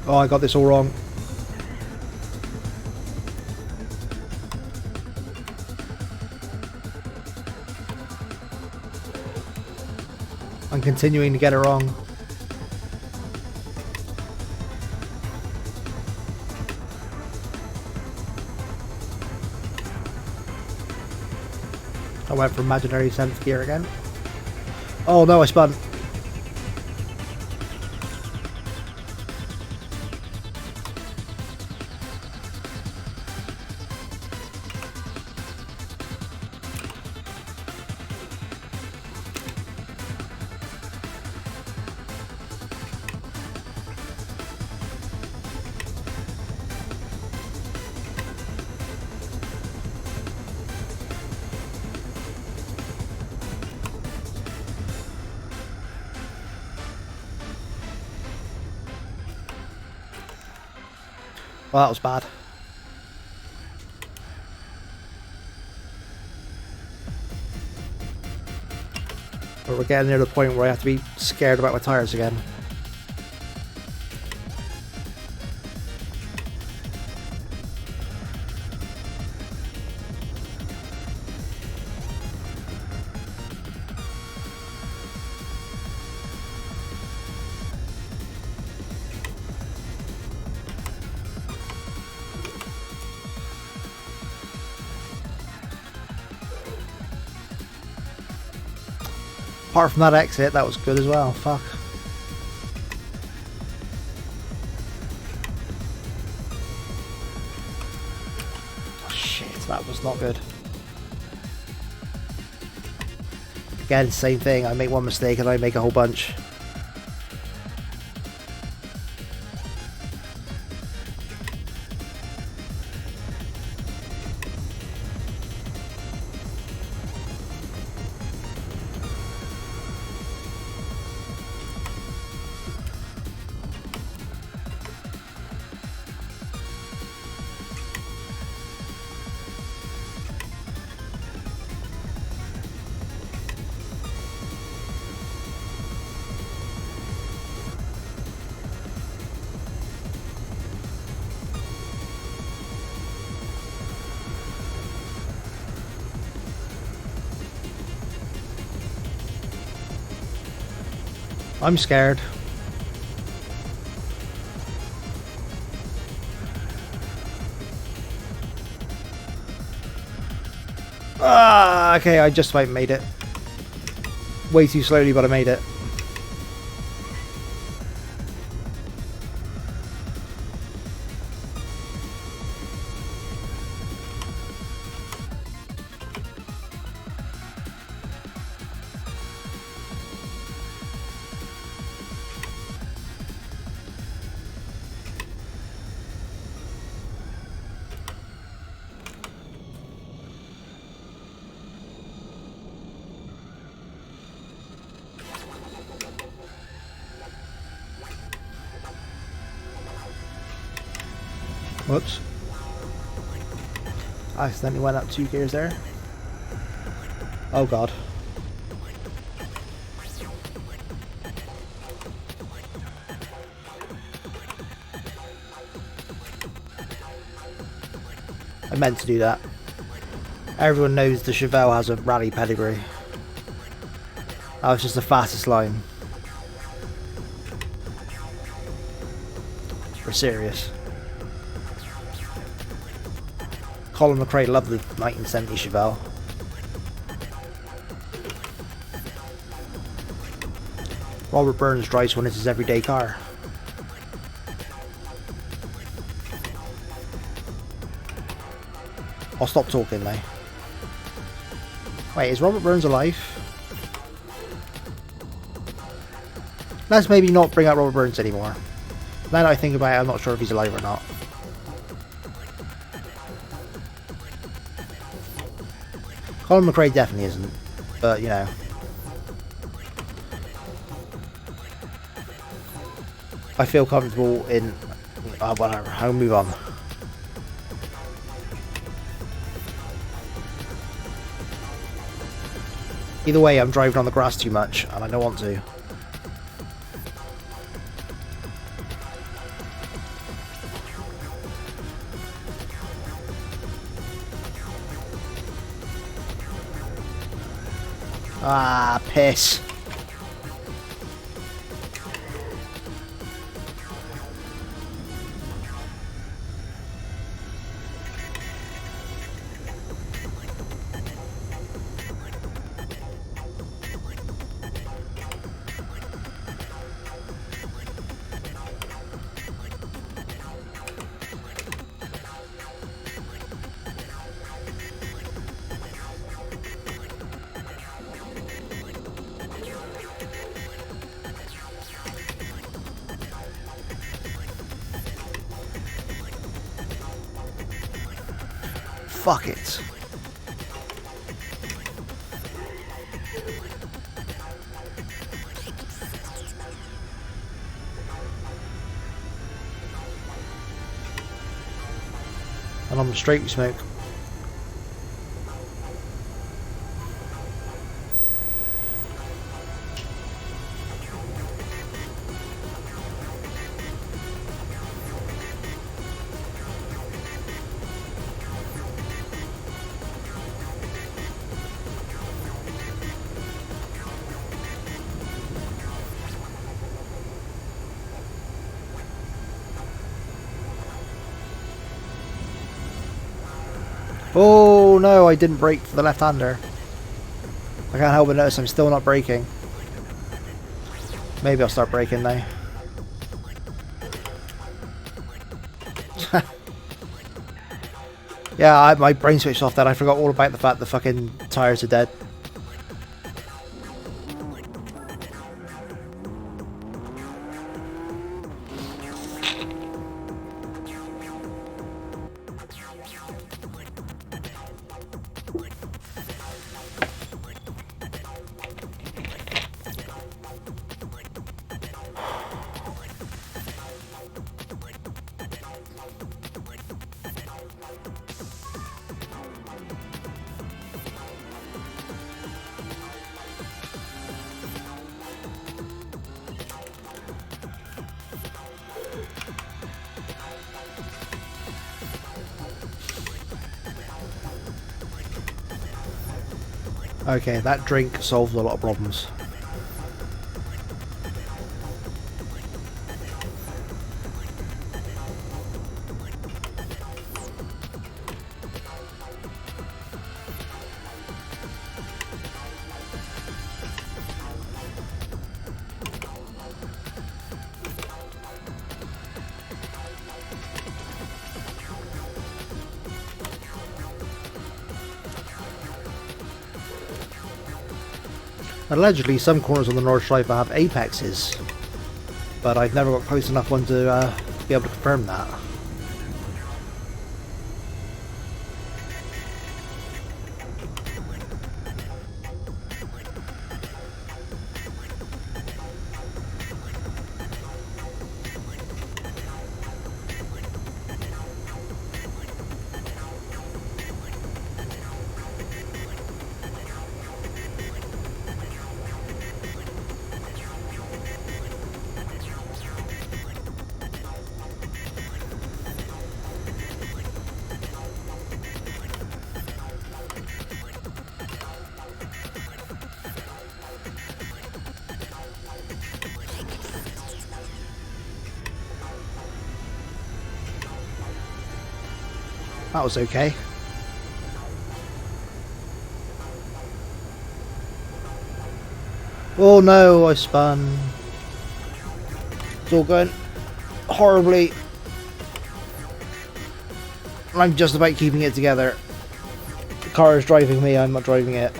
Oh, I got this all wrong. I'm continuing to get it wrong. I went for imaginary 7th gear again. Oh no, I spun. Well, that was bad. But we're getting near the point where I have to be scared about my tires again. Apart from that exit, that was good as well. Fuck. Oh shit, that was not good. Again, same thing. I make one mistake and I make a whole bunch. I'm scared. Ah, okay, I just about made it. Way too slowly, but I made it. Whoops. I accidentally went up 2 gears there. Oh god. I meant to do that. Everyone knows the Chevelle has a rally pedigree. That was just the fastest line. We're serious. Colin McRae loved the 1970 Chevelle. Robert Burns drives one as his everyday car. I'll stop talking now. Wait, is Robert Burns alive? Let's maybe not bring up Robert Burns anymore. Now that I think about it, I'm not sure if he's alive or not. Colin McRae definitely isn't, but you know. I feel comfortable in... whatever, I'll move on. Either way, I'm driving on the grass too much, and I don't want to. Ah, piss. Fuck it. And on the straight we smoke. Oh no, I didn't brake for the left-hander. I can't help but notice I'm still not braking. Maybe I'll start braking now. Yeah, my brain switched off then. I forgot all about the fact the fucking tyres are dead. Okay, that drink solved a lot of problems. Allegedly, some corners on the North Striper have apexes, but I've never got close enough one to be able to confirm that. That was okay. Oh no, I spun. It's all going horribly. I'm just about keeping it together. The car is driving me, I'm not driving it.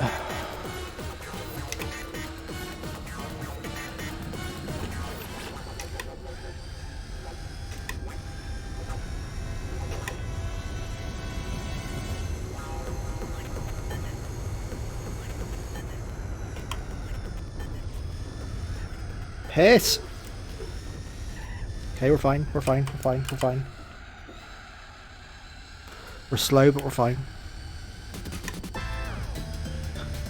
Piss! Okay, we're fine, we're fine, we're fine, we're fine. We're slow, but we're fine.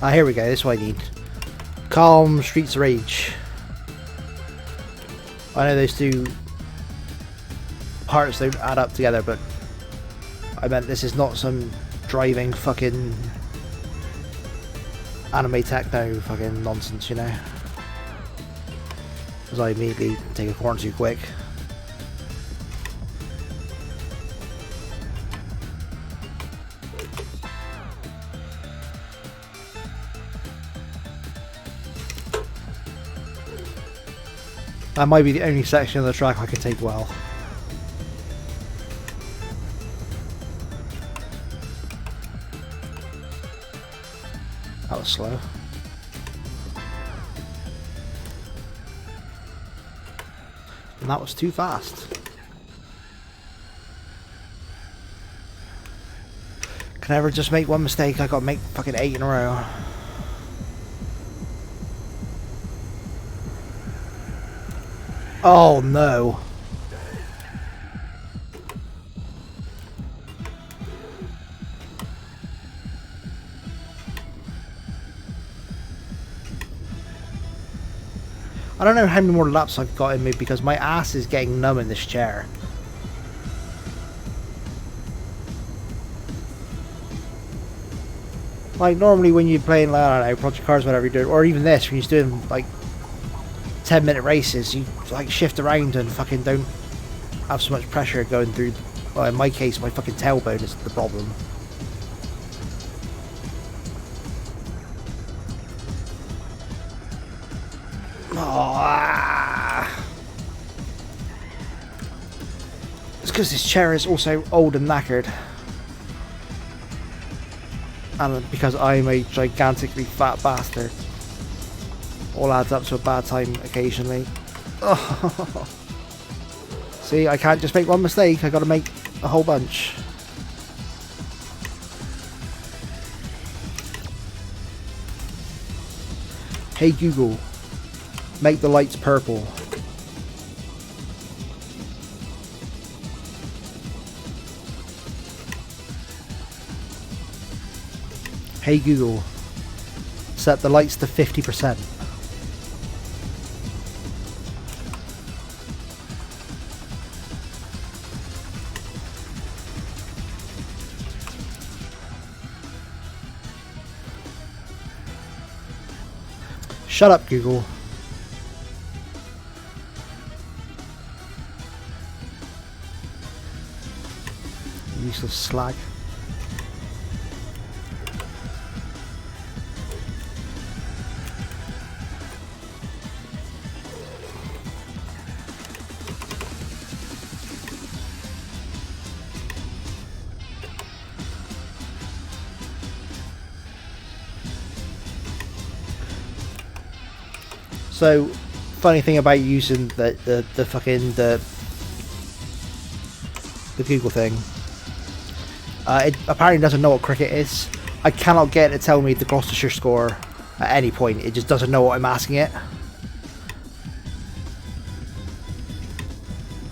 Ah, here we go, this is what I need. Calm Streets of Rage. I know those two parts don't add up together, but I meant this is not some driving fucking anime techno fucking nonsense, you know? Because I immediately take a corner too quick. That might be the only section of the track I can take well. That was slow. And that was too fast. Can I ever just make one mistake? I gotta make fucking 8 in a row. Oh no. I don't know how many more laps I've got in me because my ass is getting numb in this chair. Like normally when you're playing, like, I don't know, Project Cars, whatever you're doing, or even this, when you're doing like 10-minute races, you like shift around and fucking don't have so much pressure going through. Well, in my case, my fucking tailbone is the problem. It's because this chair is also old and knackered. And because I'm a gigantically fat bastard. All adds up to a bad time occasionally. Oh. See, I can't just make one mistake, I gotta make a whole bunch. Hey Google, make the lights purple. Hey Google, set the lights to 50%. Shut up, Google. Useless slag. So, funny thing about using the Google thing, it apparently doesn't know what cricket is. I cannot get it to tell me the Gloucestershire score at any point. It just doesn't know what I'm asking it.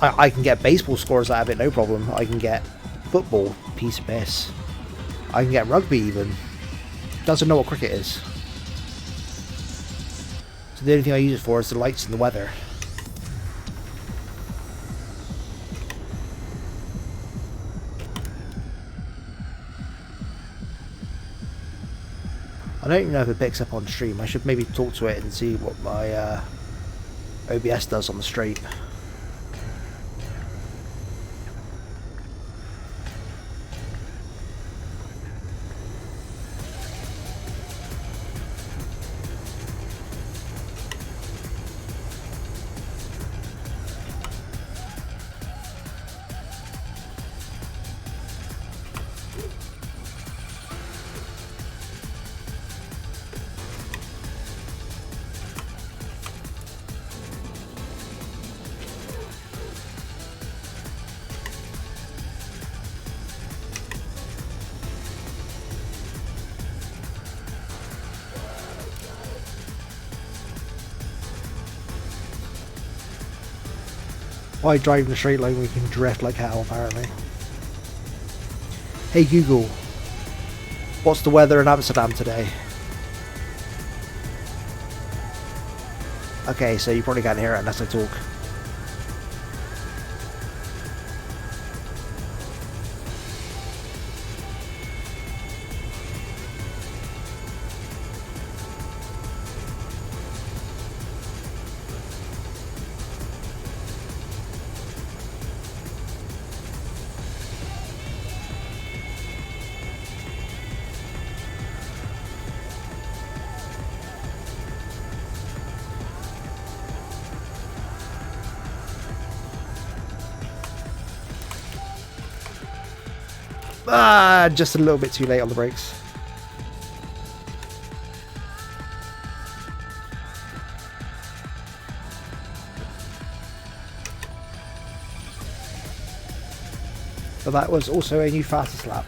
I can get baseball scores out of it, no problem. I can get football, piece of piss. I can get rugby even. Doesn't know what cricket is. So the only thing I use it for is the lights and the weather. I don't even know if it picks up on stream. I should maybe talk to it and see what my OBS does on the stream. By driving the straight line we can drift like hell apparently. Hey Google, what's the weather in Amsterdam today? Okay, so you probably can't hear it unless I talk. Ah, just a little bit too late on the brakes. But that was also a new fastest lap.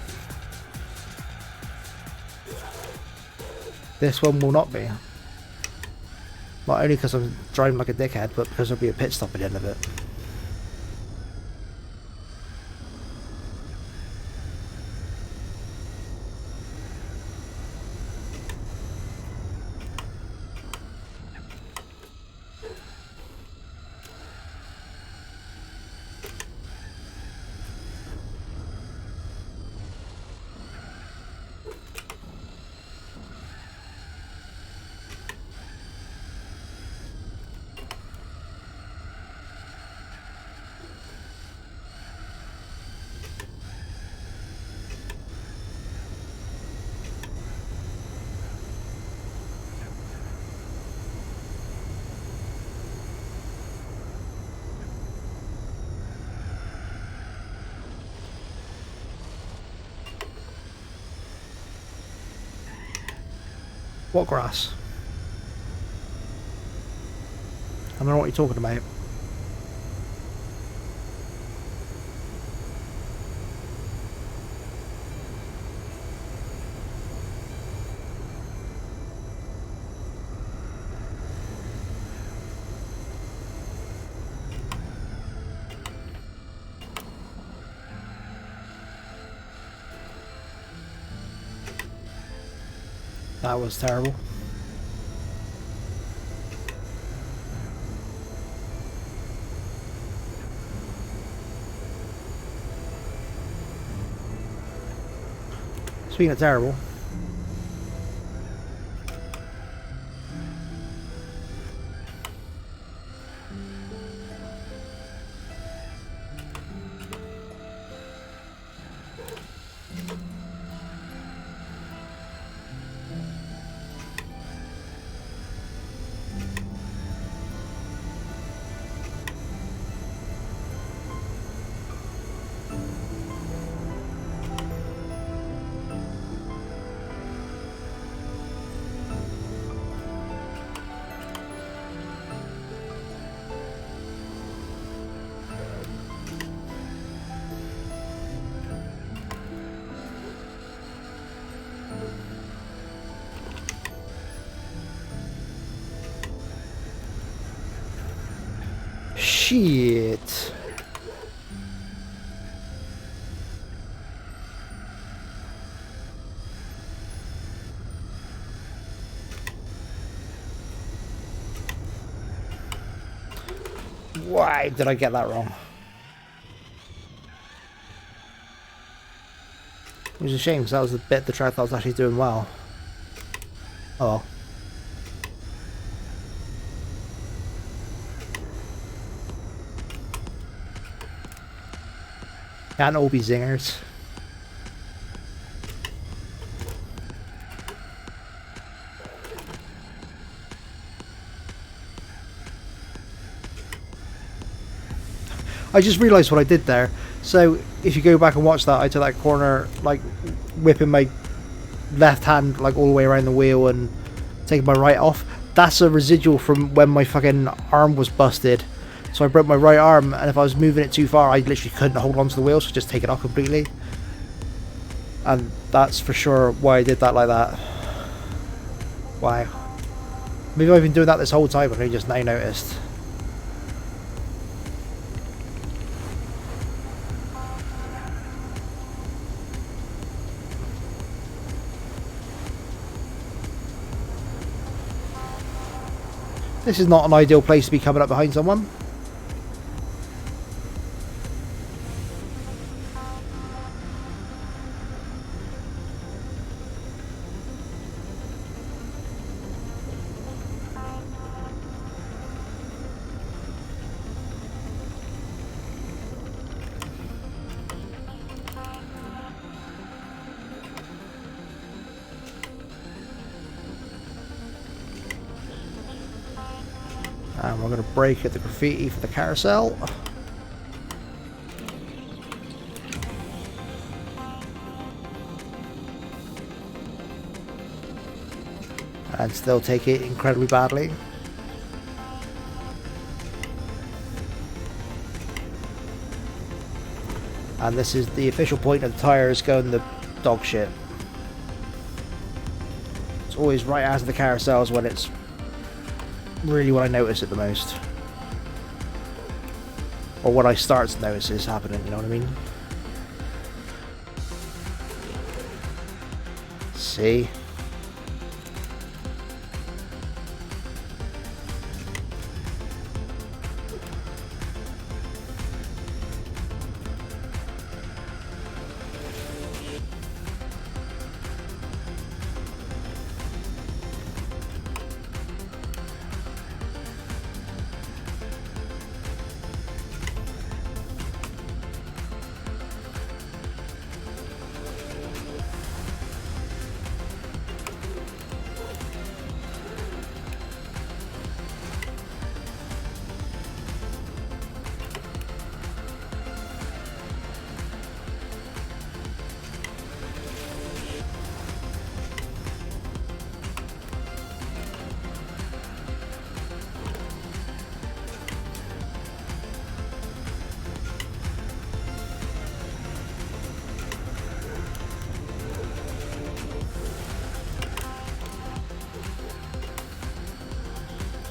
This one will not be. Not only because I'm driving like a dickhead, but because there'll be a pit stop at the end of it. What grass? I don't know what you're talking about. That was terrible. Speaking of terrible, shit. Why did I get that wrong? It was a shame because that was the bit of the track that was actually doing well. Oh well. Can't all be zingers. I just realised what I did there. So if you go back and watch that, I took that corner like whipping my left hand like all the way around the wheel and taking my right off. That's a residual from when my fucking arm was busted. So I broke my right arm, and if I was moving it too far, I literally couldn't hold on to the wheel, so just take it off completely. And that's for sure why I did that like that. Wow. Maybe I've been doing that this whole time, and I just now noticed. This is not an ideal place to be coming up behind someone. And we're going to brake at the graffiti for the carousel. And still take it incredibly badly. And this is the official point of the tyres going the dog shit. It's always right after the carousels when it's really what I notice it the most. Or what I start to notice is happening, you know what I mean? See?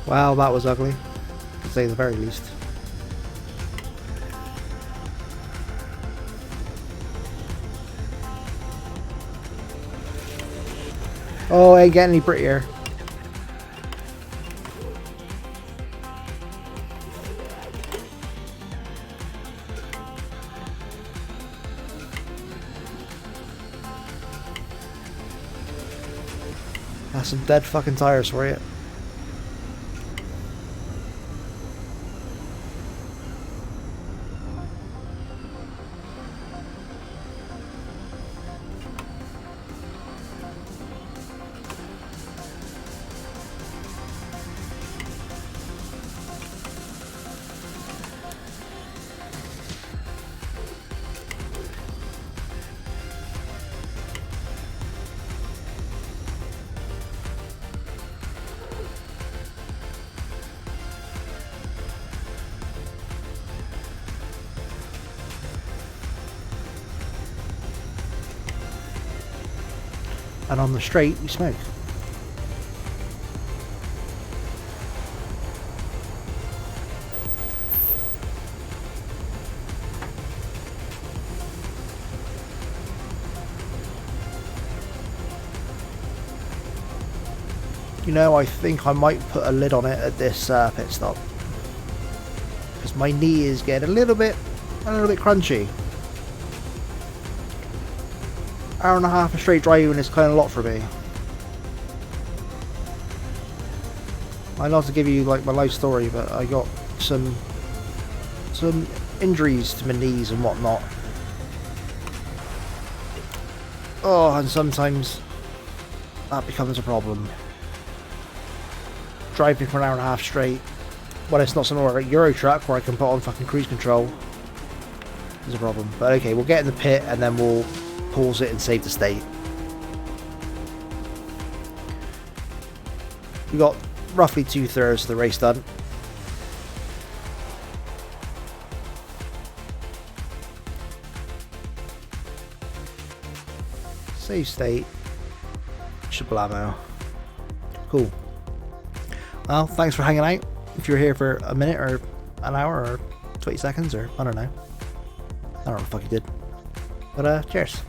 Wow, that was ugly, to say the very least. Oh, ain't getting any prettier. That's some dead fucking tires for you. And on the straight, we smoke. You know, I think I might put a lid on it at this pit stop, because my knee is getting a little bit crunchy. Hour and a half of straight driving is kind of a lot for me. I'd love to give you like my life story, but I got some injuries to my knees and whatnot. Oh, and sometimes that becomes a problem. Driving for an hour and a half straight, when it's not somewhere like a Euro truck where I can put on fucking cruise control, is a problem. But okay, we'll get in the pit and then we'll pause it and save the state. We got roughly 2/3 of the race done. Save state. Shablamo. Cool. Well, thanks for hanging out. If you're here for a minute or an hour or 20 seconds or I don't know. I don't know what the fuck you did. But cheers.